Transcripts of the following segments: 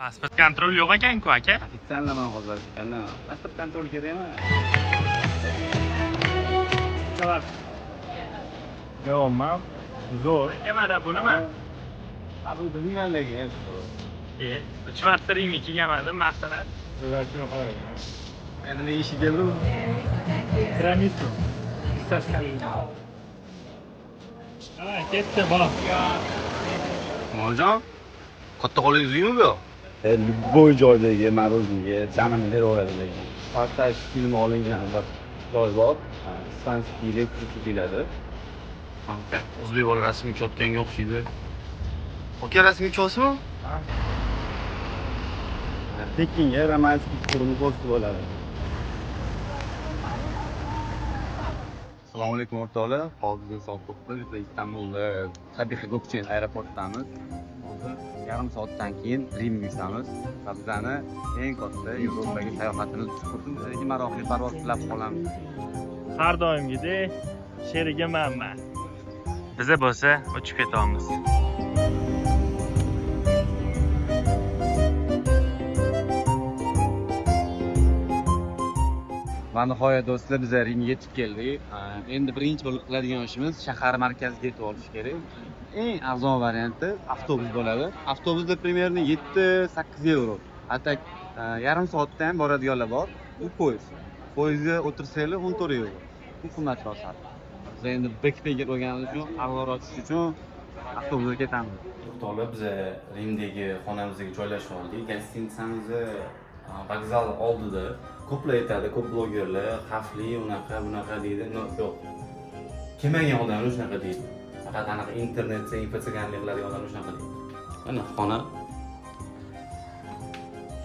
Pasport kontrol yo'q ekan-ku aka. Ofitsialman hozir. Pasport kontrol kerak emas. Javob. Javobman zo'r. Nimada bu nima? Bu bilmaganligi. 3 marta Rimga kelganman, masalan. Sizlarga qarang. Endi ne ishi keldi bu? Tiramisu. Ha, ketdi bor. Mo'ljon, katta qo'lingiz uymi bu? Любой joydagi maruzniga jamini beraveradi. Pastash film olingan bir joy bor. Ispanskiy elektrik deyiladi. O'zbek bola rasmiy chotganga o'xshaydi. Aka rasmiy chosmi? Tekinga romantik qurum posti bo'ladi. Assalomu alaykum o'rtoqlar. Hozir soat 9:00 biz Istanbulda Tabiiy Gokchen aeroportidamiz. Hozir yarim soatdan keyin Rimga uchamiz. Va bizani eng katta Yevropaga sayohatimiz sportimizga maroqli parvoz tilab qolamiz. Har doimgidek sherigi manman. Biza bo'lsa uchib ketamiz. Va nihoyat do'stlar biz Rimga yetib keldik. Endi birinchi bo'lib qiladigan ishimiz shahar markaziga yetib olish kerak. Eng arzon varianti avtobus bo'ladi. Avtobusda примерно 7-8 euro. Atak yarim soatdan boradiganlar bor. U poyezd. Poyezdga o'tirsanglar 14 euro. Bu qimmatroq sal. Biz endi backpacker bo'lganimiz uchun avvalroq ochish uchun avtobusga ketamiz. To'g'ri biz Rimdagi xonamizga joylashib oldik. Gostinitsamizni vokzal oldida ko'plar aytadi, ko'p blogerlar xavfli, unaqa, bunaqa deydi. Yo'q. Kelmagan odamlar shunaqa deydi. Faqat anaqa internetda infotsiganlik qiladigan odamlar shunaqa deydi. Mana xona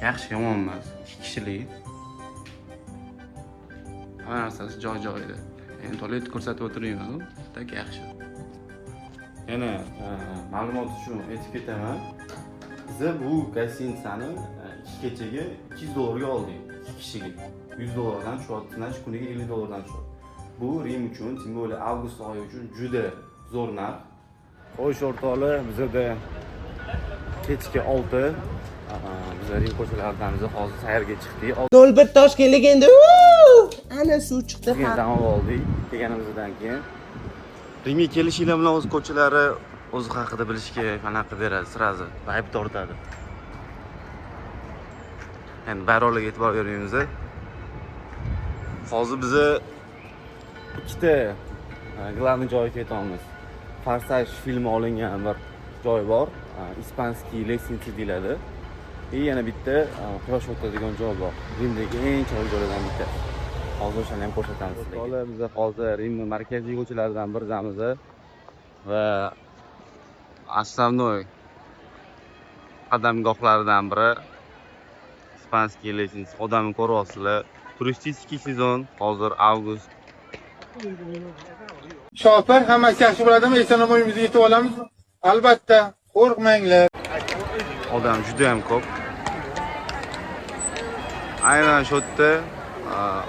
yaxshi, yomon emas. 2 kishilik. Hamma narsasi joy-joyida. Endi tualet ko'rsatib o'tirmayman, tak yaxshi. Yana ma'lumot uchun aytib ketaman. Biz bu gostinitsani 2 kechaga $200 ga oldik. 2 kishiga. $100 dan tushadi, tunash kuniga $50 dan tushadi. Bu Rim uchun, tim bo'la avgust oyi uchun juda zo'r narx. Xo'sh o'rtoqlar, bizda kechki 6 biz Rim ko'chalaridamiz, hozir sayrga chiqdik. 01 Toshkentga endi ana suv chiqdi. Dam oldik kelganimizdan keyin. Rimga kelishinglar bilan o'z ko'chalari o'zi haqida bilishga qanaqa beradi, sirazi vibe tortadi. Endi bayroqlarga e'tibor beramiz. Hozir biz ikkita glavniy joyga ketamiz. Farsaj filmi olingan bir joy bor. Ispanskiy lestnitsa deyiladi. Yana bitta quyosh o'tadigan joy bor. Rimdagi eng chiroyli joylardan bitta. Hozir o'shani ham ko'rsatamiz sizlarga. Biz hozir Rim markaziy ko'chalaridan biridamiz va основной qadamgohlaridan biri Ispanskiy lestnitsa. Odamni ko'ryapsizlar. Turistik sezon hozir avgust. Shofir hammasi yaxshi bo'ladimi? Eson-omonimizga yetib olamiz. Albatta, qo'rqmanglar. Odam juda ham ko'p. Aynan shu yerda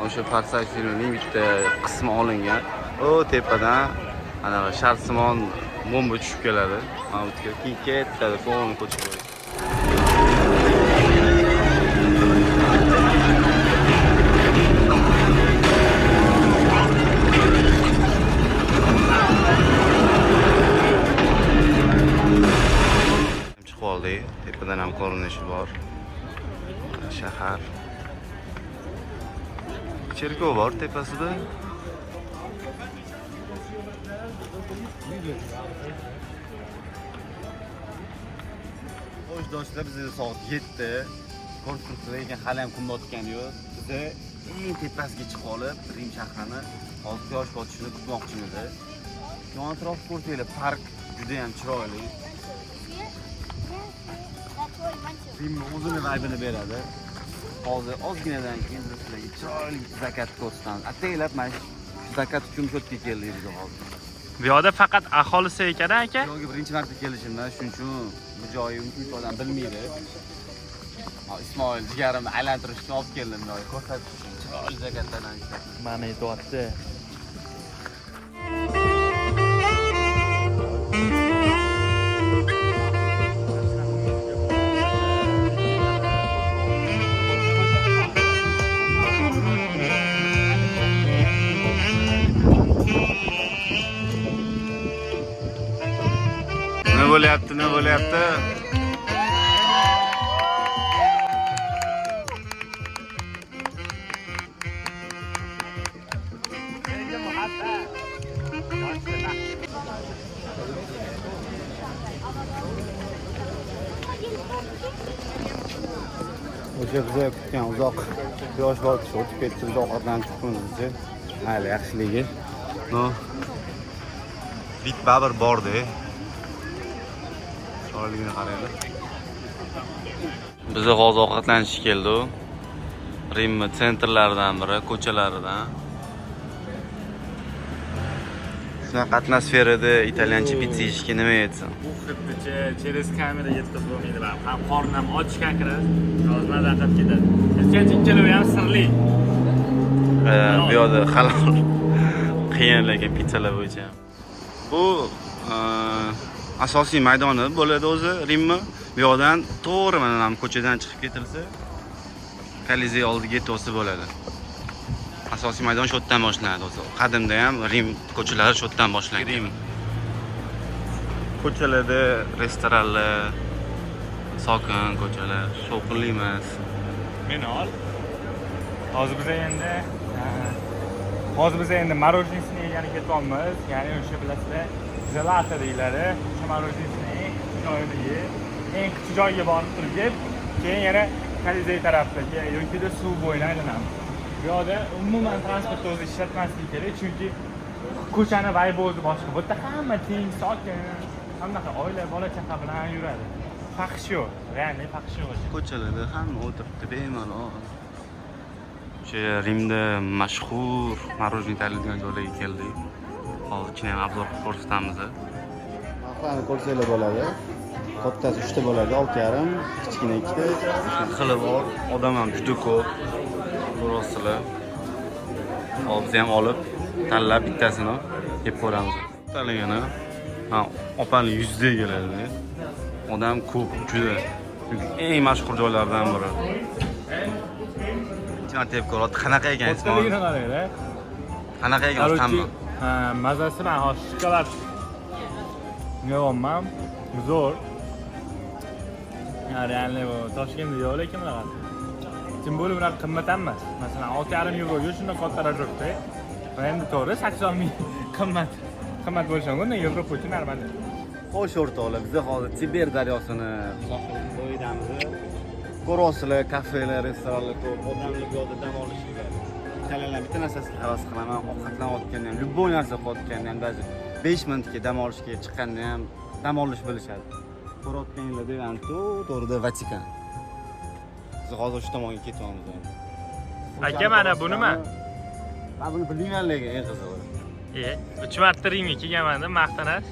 o'sha Farsaj filmining bitta qismi olingan. O tepadan ana sharsimon bomba tushib keladi. Mana bu yerga katta to'g'ri ko'chib qo'ydi. Tepadan ham ko'rinishi bor. Shahar. Cherkov bor tepasida. Xo'sh do'stlar, biz soat 7 ko'rib turibsizlar ekan, hali ham kun botgani yo'q. Biz eng tepasiga chiqib olib, Rim shahrini hozir quyosh botishini kutmoqchimiz. Yon atrof ko'rsanglar, park juda ham chiroyli. Rim o'zini vibe'ini beradi. Hozir ozginadan keyin sizlarga chiroyli zakat ko'rsatamiz. Ataylab mana shu zakat uchun shu yerga keldik hozir. Bu yerda faqat aholisi ekan aka. Yo'q, birinchi marta kelishimda, shuning uchun bu joyni uncha odam bilmaydi. Ismoil jigarimni aylantirishga olib keldim, ko'rsatish uchun. Chiroyli zakatlardan ishlatdim. Mana aytyapti. bo'lyapti? O'sha biza kutgan uzoq quyosh botishi o'tib ketdi, biz ovqatlanib chiqqanimizcha. Mayli, yaxshiligi. No. Bit babir bordi. Chiroyligini qaranglar. Biz hozir ovqatlanish keldi. Rim sentrlaridan biri, ko'chalaridan. Shunaqa atmosferada italyancha pitsa yeyishga nima yetsin? Bu xuddi через kamera yetkazib bo'lmaydi va ham qornim ham ochgan kiradi, hozir mazza qilib ketadi. Hech ikkalovi ham sirli. Bu yerda halol qiyin lekin pitsalar bo'yicha. Bu asosiy maydoni bo'ladi o'zi Rimmi. Bu yerdan to'g'ri mana ham ko'chadan chiqib ketilsa, Kolizey oldiga yetib bo'ladi. Asosiy maydon shu yerdan boshlanadi o'zi. Qadimda ham Rim ko'chalari shu yerdan boshlangan. Rim ko'chalarda restoranlar, sokin ko'chalar, shovqinli emas. Meni ol. Hozir biz endi morojnisini yegani ketyapmiz. Ya'ni o'sha bilasizlar, gelato deyiladi. O'sha morojnisini joyiga, eng kichik joyga borib turib, keyin yana Kolizey tarafdagi yoki suv bo'yidan aylanamiz. Bu yerda umuman transport o'zi ishlatmaslik kerak, chunki ko'chani vibe o'zi boshqa. Bu yerda hamma teng, sokin, hammaqa oila, bola chaqa bilan yuradi. Fahsh yo'q, ya'ni fahsh yo'q. Ko'chalarda hamma o'tiribdi bemalol. O'sha Rimda mashhur morojniy tayyorlaydigan joylarga keldik. Hozir ham obzor qilib ko'rsatamiz. Narxlarni ko'rsanglar bo'ladi. Kattasi 3 ta bo'ladi, 6,5, kichkina 2 ta. Xili bor, odam ham juda ko'p. Ko'rasizlar. Hozir biz ham olib, tanlab bittasini yeb ko'ramiz. Tanlagani ha, opani yuzda keladi. Odam ko'p, juda. Eng mashhur joylardan biri. Chindan tep ko'radi. Qanaqa ekan Ismoil? Qanaqa ekan hamma? Ha, mazasi men hozir shokolad yeyapman. Zo'r. Ya'ni bu Toshkentda yo'q lekin bunaqa. Kim bo'lib ular qimmat emas. Masalan, 6,5 euroga shunday katta rajokda. Va endi to'g'ri 80 ming qimmat bo'lishi mumkin, Yevropa uchun normal. Xo'sh o'rtoqlar, biz hozir Tiber daryosini sohil bo'yidamiz. Ko'rasizlar, kafelar, restoranlar ko'p, odamlar bu yerda dam olishga. Italyanlar bitta narsasiga havas qilaman, ovqatlanayotganda ham, любой narsa qilayotganda ham, ba'zi 5 minutga dam olishga chiqqanda ham dam olish bilishadi. Ko'rayotganlar degan to'g'rida Vatikan. Biz hozir shu tomonga ketyapmiz. Aka, mana bu nima? Men buni bilmayman lekin eng qizig'i. 3 marta Rimga kelganman-da, maqtanasiz.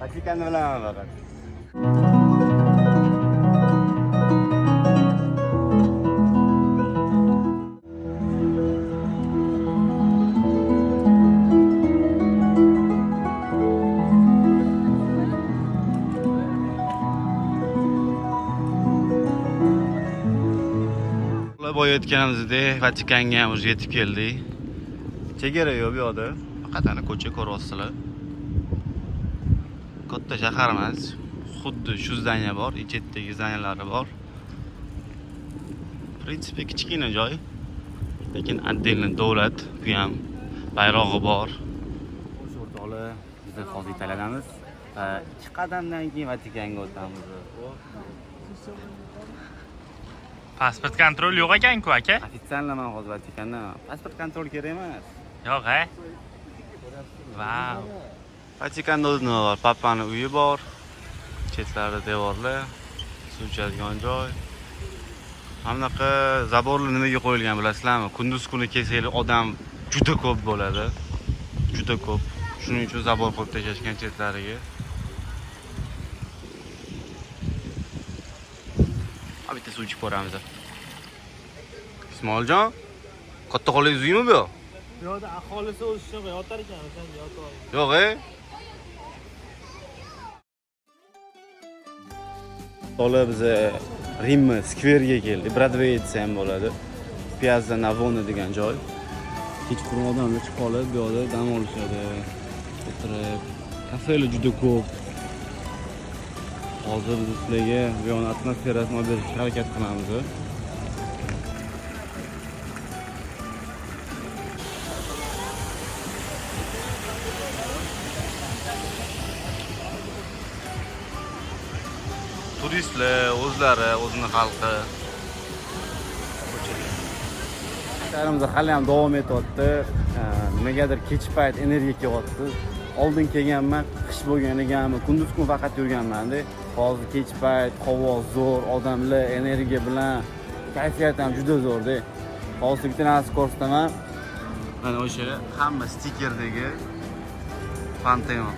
Vatikanni bilaman faqat. Boya aytganimizdek, Vatikanga ham o'zi yetib keldik. Chegara yo'q bu yerda. Faqat ana ko'cha ko'ryapsizlar. Katta shahar emas. Xuddi shu zdaniya bor, ichetdagi zdaniyalari bor. Prinsipi kichkina joy. Lekin отдельный davlat, bu ham bayrog'i bor. O'sha o'rtoqlar, biz hozir Italiyadamiz. 2 qadamdan keyin Vatikanga o'tamiz. Pasport kontrol yo'q ekan-ku, aka. Ofitsialman hozir Vatikanda. Pasport kontrol kerak emas. Yo'q, ha? Vau. Vatikanda o'zi nima bor? Papani uyi bor. Chetlarida devorlar, suv ichadigan joy. Hamnaqa zaborlar nimaga qo'yilgan bilasizlarmi? Kunduz kuni kelsanglar odam juda ko'p bo'ladi. Juda ko'p. Shuning uchun zabor qo'yib tashlashgan chetlariga. Bitta suv ichib ko'ramiz. Ismoiljon, katta qo'lingiz uymi bu? Bu yerda aholisi o'zi shunaqa yotar ekan, o'shanga yotar. Yo'q, To'la biz Rim skverga keldik. Broadway desa ham bo'ladi. Piazza Navona degan joy. Kechqurun odamlar chiqib qolib, bu yerda dam olishadi. O'tirib, kafelar juda ko'p. Hozir biz sizlarga bu yo'l atmosferasini olib berishga harakat qilamiz. Turistlar o'zlari, o'zining xalqi. Shaharimizda hali ham davom etyapti. Nimagadir kech payt energiya kelyapti. Oldin kelganman, qish bo'lganiganmi, kunduz kun faqat yurganman-da. Hozir kech payt havo zo'r, odamlar energiya bilan, kayfiyat ham juda zo'r-da. Hozir bitta narsa ko'rsataman. Mana o'sha hamma stikerdagi Pantheon.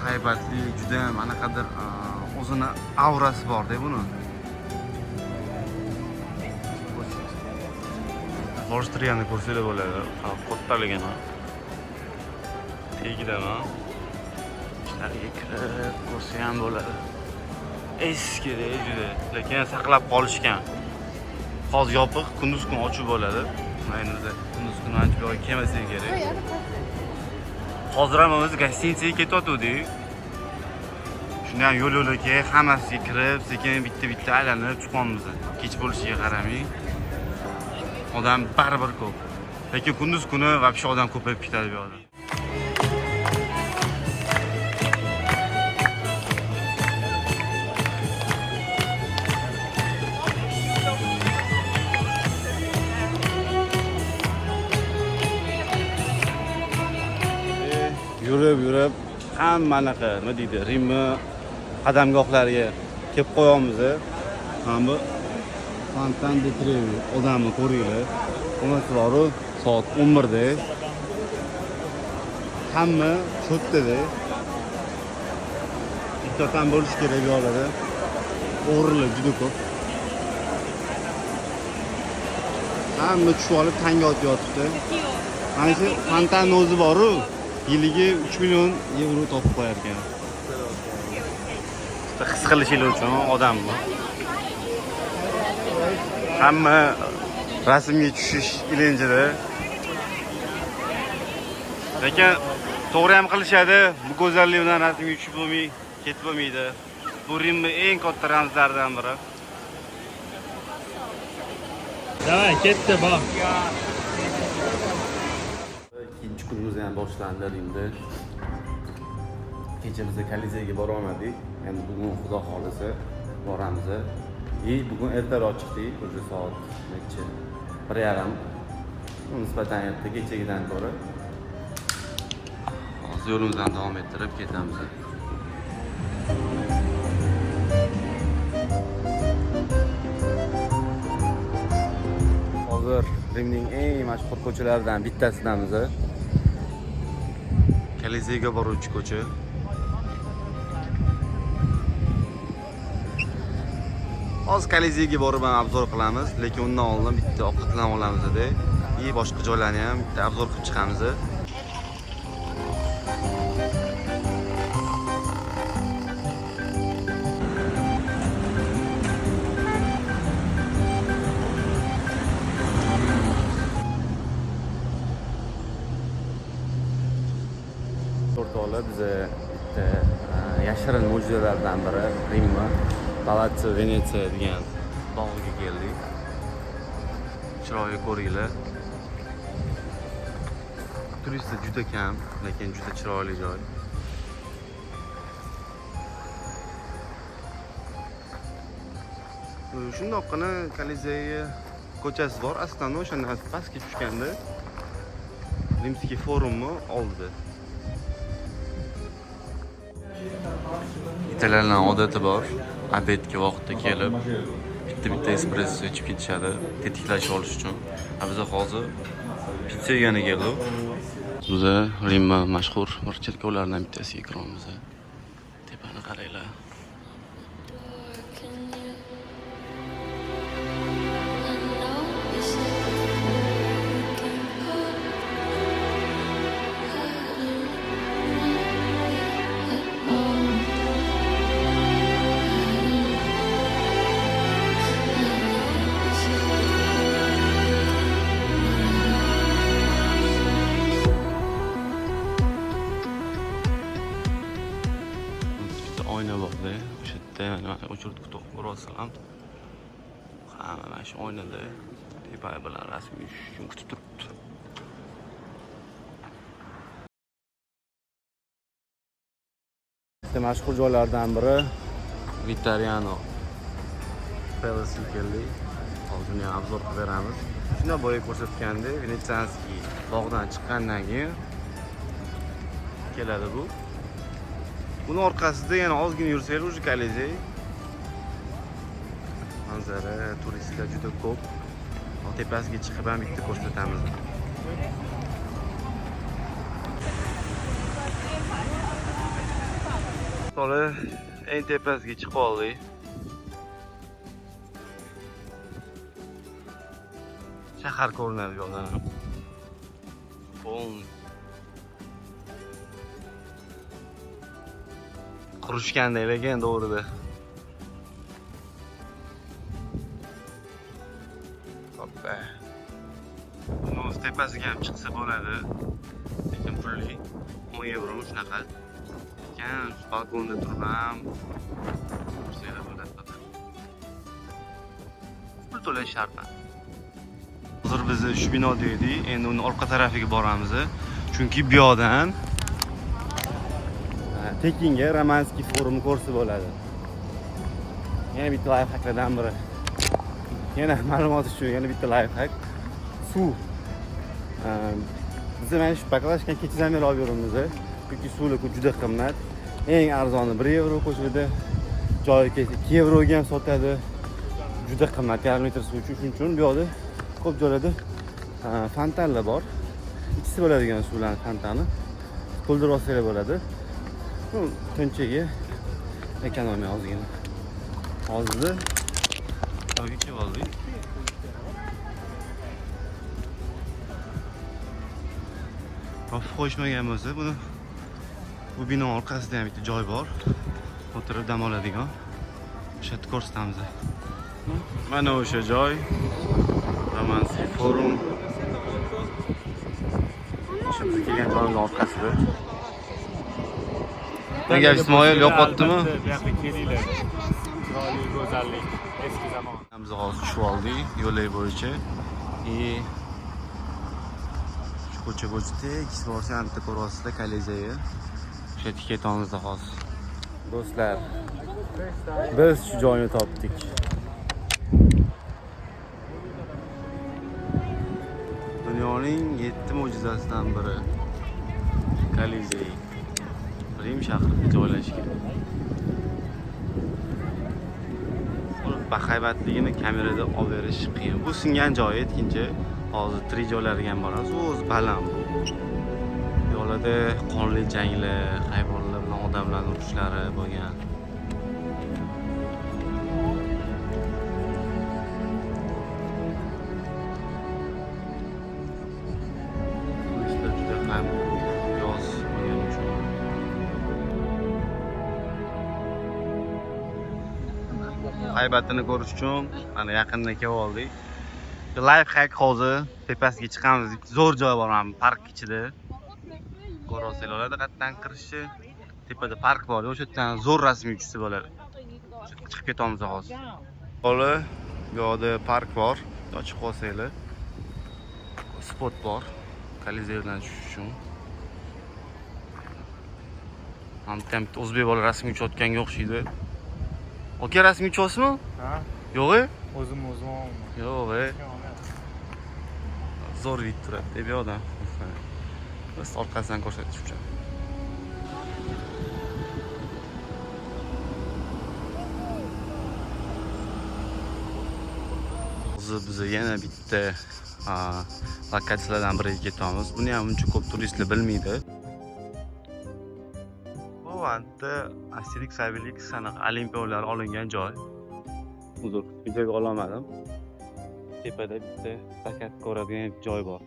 Haybatli, juda ham anaqadir o'zini aurasi bor-da buni. Avstriyani ko'rsanglar bo'ladi. Qo'ttaligini. Tegidami? Ishlariga kirib ko'rsa ham bo'ladi. Eski-da juda, lekin saqlab qolishgan. Hozir yopiq, kunduz kun ochiq bo'ladi. Maynada kunduz kun ancha joy kelmasa kerak. Hozir ham biz gostinitsaga ketyapdik. Shundan yo'l-yo'lakay hammasiga kirib, sekin bitta-bitta aylanib chiqamiz. Kech bo'lishiga qaramay. Odam baribir ko'p. Lekin kunduz kuni vobshe odam ko'payib ketadi bu yerda. Yurib hamma anaqa nima deydi, Rimni qadamgohlariga kelib qo'yamiz. Mana bu Fontan de Trevi odamni ko'ringlar. Bunisi bor-ku, soat 11 da. Hamma cho'ttada. Diqqatdan bo'lish kerak bu yerda. O'g'rilar juda ko'p. Hamma tushib olib tanga otyapti. Mana shu Fontan o'zi bor-ku, yiliga 3 million yevro topib qo'yar ekan. His qilishingiz uchun odamni. Hamma rasmga tushish ilinjida. Lekin to'g'ri ham qilishadi. Bu go'zallik bilan rasmga tushib bo'lmay, ketib bo'lmaydi. Bu Rimning eng katta ramzlaridan biri. Davay, ketdi bor. Ikkinchi kunimiz ham boshlandi Rimda. Kecha biz Kolizeyga bora olmadik. Endi bugun xudo xolisa boramiz. Bugun ertaroq chiqdik, o'sha soat necha? 1:30. Nisbatan erta kechagidan ko'ra. Hozir yo'limizdan davom ettirib ketamiz. Hozir Rimning eng mashhur ko'chalaridan bittasidamiz. Kolizeyga boruvchi ko'cha. Hozir Kolizeyga borib ham obzor qilamiz, lekin undan oldin bitta ovqatlanib olamiz-da. Boshqa joylarni ham bitta obzor qilib chiqamiz. O'rtoqlar, biz bitta yashirin mo'jizalardan biri Rimni Palazzo Venetsiya degan bog'ga keldik. Chiroyli ko'ringlar. Turistlar juda kam, lekin juda chiroyli joy. Shundoqqina Kolizey ko'chasi bor. Aslida o'shandan pastga tushganda Rimskiy forumni oldida. Italyanlar odati bor. Obedga vaqtda kelib, bitta espresso ichib ketishadi, tetiklashib olish uchun. Biz hozir pizza yegani keldik. Biz Rimma mashhur bir cherkovlardan bittasiga kiramiz. Tepani qaranglar. bitta mana o'chirib to'qib ko'ryapsizlar. Hamma mana shu oynada tepa bilan rasmiy tushish uchun kutib turibdi. Mashhur joylardan biri Vittoriano Palace keldik. Hozir uni obzor qilib beramiz. Shunday boya ko'rsatgandek, Venetsanskiy bog'dan chiqqandan keyin keladi bu. Buni orqasida yana ozgina yursangiz уже Kolizey. Manzara, turistlar juda ko'p. Tepasiga chiqib ham bitta ko'rsatamiz. Sonra eng tepasiga chiqib oldik. Shahar ko'rinadi yo'ldan. Qurishgandek lekin to'g'rida. Hoppa. Buni tepasiga ham chiqsa bo'ladi. Lekin pulli 10 yevro shunaqa. Lekin balkonda turib ham kurslar bo'ladi. Pul to'lash shart. Hozir biz shu binoda edik. Endi uni orqa tarafiga boramiz. Chunki bu yoqdan Tekinga Romanskiy forumi ko'rsa bo'ladi. Yana bitta layfhaklardan biri. Yana ma'lumot uchun yana bitta layfhak. Suv. Biz mana shu baklashgan kechadan beri olib yuramiz. Chunki suvlar juda qimmat. Eng arzoni 1 yevro ko'chada, joyi kelsa 2 yevroga ham sotadi. Juda qimmat, yarim litr suv uchun. Shuning uchun bu yoqda ko'p joylarda fontanlar bor. Ikkisi bo'ladigan suvlarning fontani. To'ldirib olsangiz bo'ladi. Tunchiga ekonomiya ozgina. Hozir to'g'ri kelib oldik. Topib qo'yishmagan bo'lsa, buni bu bino orqasida ham bitta joy bor. O'tirib dam oladigan. O'sha yerda ko'rsatamiz. Mana o'sha joy. Romanskiy forum. Şimdi kelgan joyning orqasida. Nega Ismoil yo'qotdimi? Bu yoqqa kelinglar. Chiroyli go'zallik, eski zamon. Biz hozir tushib oldik yo'lak bo'yicha. Shu ko'cha bo'yicha ikkisi borsa ham bitta ko'ryapsizlar Kolizeyni. O'sha yerga ketamiz hozir. Do'stlar, biz shu joyni topdik. Dunyoning 7 mo'jizasidan biri Kolizey. Rim shahrida joylashgan. Bahaybatligini kamerada olib berish qiyin. Bu singan joyi etkinchi. Hozir tirik joylariga ham boramiz. O'z baland bu. Yo'lda qonli janglar, hayvonlar bilan odamlarning urushlari bo'lgan. Turistlar juda ham yoz bo'lgan uchun. Haybatini ko'rish uchun mana yaqindan kelib oldik. Life hack hozir tepasiga chiqamiz. Zo'r joy bor ham park ichida. Ko'rasizlar, qatdan kirishchi. Tepada park bor. O'sha yerdan zo'r rasmiy uchsa bo'ladi. Chiqib ketamiz hozir. Hozir bu yerda park bor. Ochib qolsanglar. Spot bor. Kolizeydan tushish uchun. Ham o'zbek bola rasmiy uchayotganga o'xshaydi. Oka rasmiy uchasizmi? Ha? Yo'q-e? O'zim. Yo'q-e. Zo'r vid turadi. Bu yoqdan. Biz orqasidan ko'rsatish uchun. Hozir biz yana bitta lokatsiyalardan biriga ketamiz. Buni ham uncha ko'p turistlar bilmaydi. Bu vaqtda Asterix Obelix aniq Olimpiya o'yinlari olingan joy. Uzr, videoga olmadim. Tepada bitta sakat ko'radigan joy bor.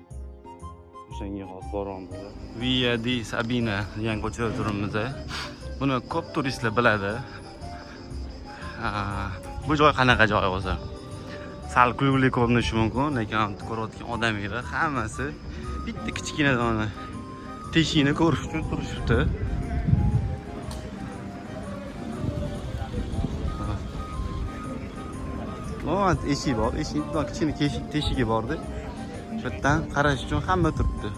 O'shanga hozir boramiz. Via di Sabina degan ko'chada turibmiz. Buni ko'p turistlar biladi. Bu joy qanaqa joy o'zi? Sal kulgili ko'rinishi mumkin, lekin ko'rayotgan odamlar hammasi bitta kichkina dona teshikni ko'rish uchun turishibdi. Hozir eshik bor. Eshikda kichkina teshigi bordi. Shu yerdan qarash uchun hamma turibdi.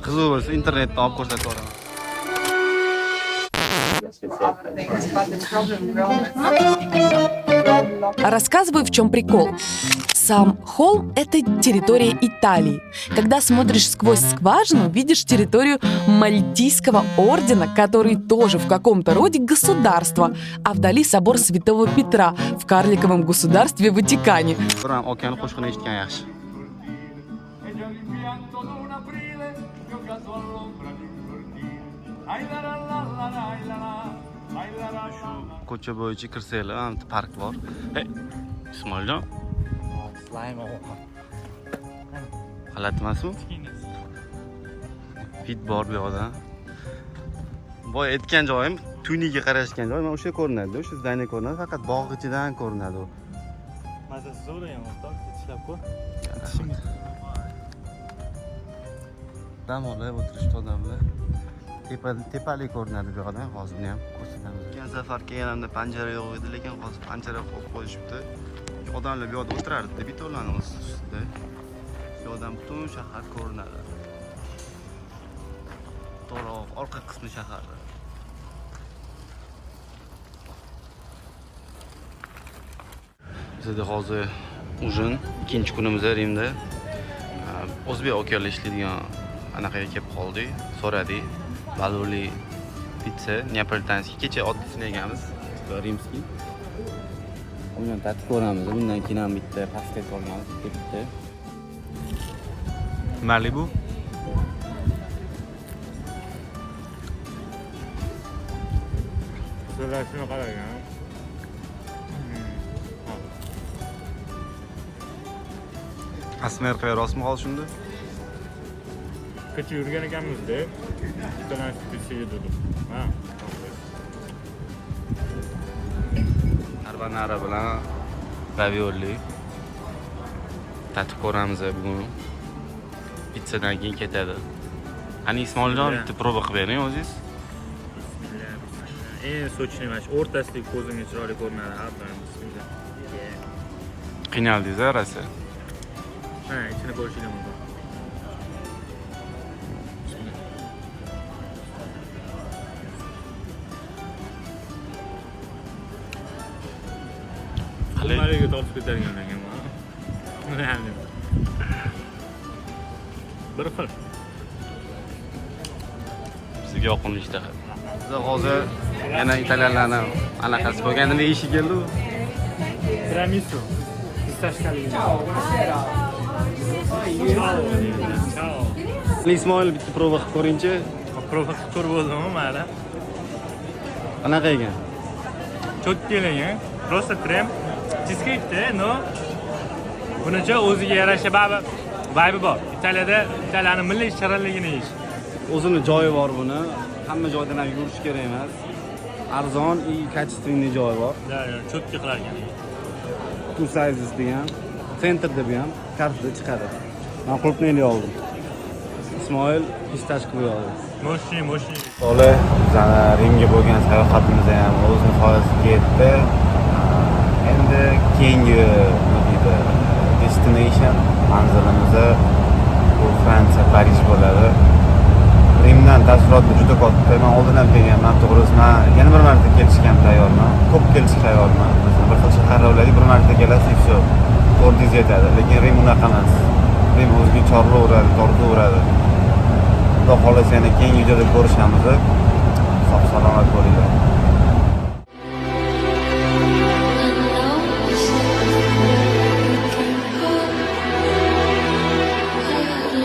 Qiziq bo'lsa internetdan olib ko'rsatib boraman. Рассказываю, в чем прикол. Сам холм – это территория Италии. Когда смотришь сквозь скважину, видишь территорию Мальтийского ордена, который тоже в каком-то роде государство, а вдали собор Святого Петра в карликовом государстве Ватикане. Okean qo'shig'ini eshitgan yaxshi. Ko'cha bo'yicha kirsanglar, ham park bor. Hey, Ismoiljon. Slime G'alati emasmi? Fit bor bu yoqda. Boy aytgan joyim Tuniga qarashgan joy, mana o'sha ko'rinadi, o'sha zdaniya ko'rinadi, faqat bog' ichidan ko'rinadi u. Mazasi zo'r ham, o'rtoq, ishlab ko'r. Dam olib o'tirishdi odamlar. Tepali ko'rinadi bu yoqdan, hozir ham ko'rsatamiz. O'tgan safar kelganimda panjara yo'q edi, lekin hozir panjara qo'yib qo'yishibdi. Odamlar bu yoqda o'tirardi, bitolarni ustida. Bu yoqdan butun shahar ko'rinadi. To'g'ri, orqa qismi shaharda. Bizda hozir ujin, ikkinchi kunimiz Rimda. O'zbek akalar ishlaydigan anaqaga kelib qoldik, so'radik. Baluli pitsa, neapolitanskiy. Kecha oddiysini yeganmiz, rimskiy. Undan tatib ko'ramiz. Bundan keyin ham bitta pastet olganmiz, bitta. Malibu. So'rashini qarang. Asmer qo'yarosmi hozir shunda? Kecha yurgan ekanmiz-da. Bittadan pitsa yedik. Ha. Carbonara bilan ravioli. Tatib ko'ramiz bugun. Pizzadan keyin ketadi. Qani Ismoiljon, bitta proba qilib bering o'zingiz. Sochni mana shu o'rtasidagi ko'zimga chiroyli ko'rinadi. Ha, bismillah. Qiynaldingiz-a, rasa? Ha, ichini ko'rishingiz mumkin. Qimmatga tortib ko'targan ekan. Bir xil. Sizga yoqimli ishtaha. Biz hozir yana italyanlarning anaqasi bo'lganda nima ishi keldi u? Tiramisu. Pistashkali. Ciao. Ismoil bitta proba qilib ko'ring-chi. Proba qilib ko'rib bo'ldimmi, mayli. Qanaqa ekan? Cho'tkelang, просто krem. Cheesecake-da, no. Bunacha o'ziga yarasha vibe bor. Italiyaning milliy shirinligini yeyish. O'zini joyi bor buni. Hamma joydan ham yurish kerak emas. Arzon и качественный joyi bor. Cho'tka qilar ekan. Two sizes degan. Centerda bu ham kartada chiqadi. Men qulupnayni oldim. Ismoil pistash qilib oldi. Moshni. To'g'ri, Rimga bo'lgan sayohatimiz ham o'z nihoyasiga yetdi. Endi keyingi destination manzilimiz bu Fransiya, Parij bo'ladi. Rimdan taassurotli juda katta. Men oldin ham kelganman, to'g'risi men yana bir marta kelishga ham tayyorman. Ko'p kelishga tayyorman. Biz bir xil shaharga ulaylik, bir marta kelasiz, все. To'g'ri yetadi. Lekin Rim unaqa emas. Rim o'ziga chorlaveradi, tortaveradi. Xudo xolasa yana keyingi videoda ko'rishamiz. Sog' salomat bo'linglar.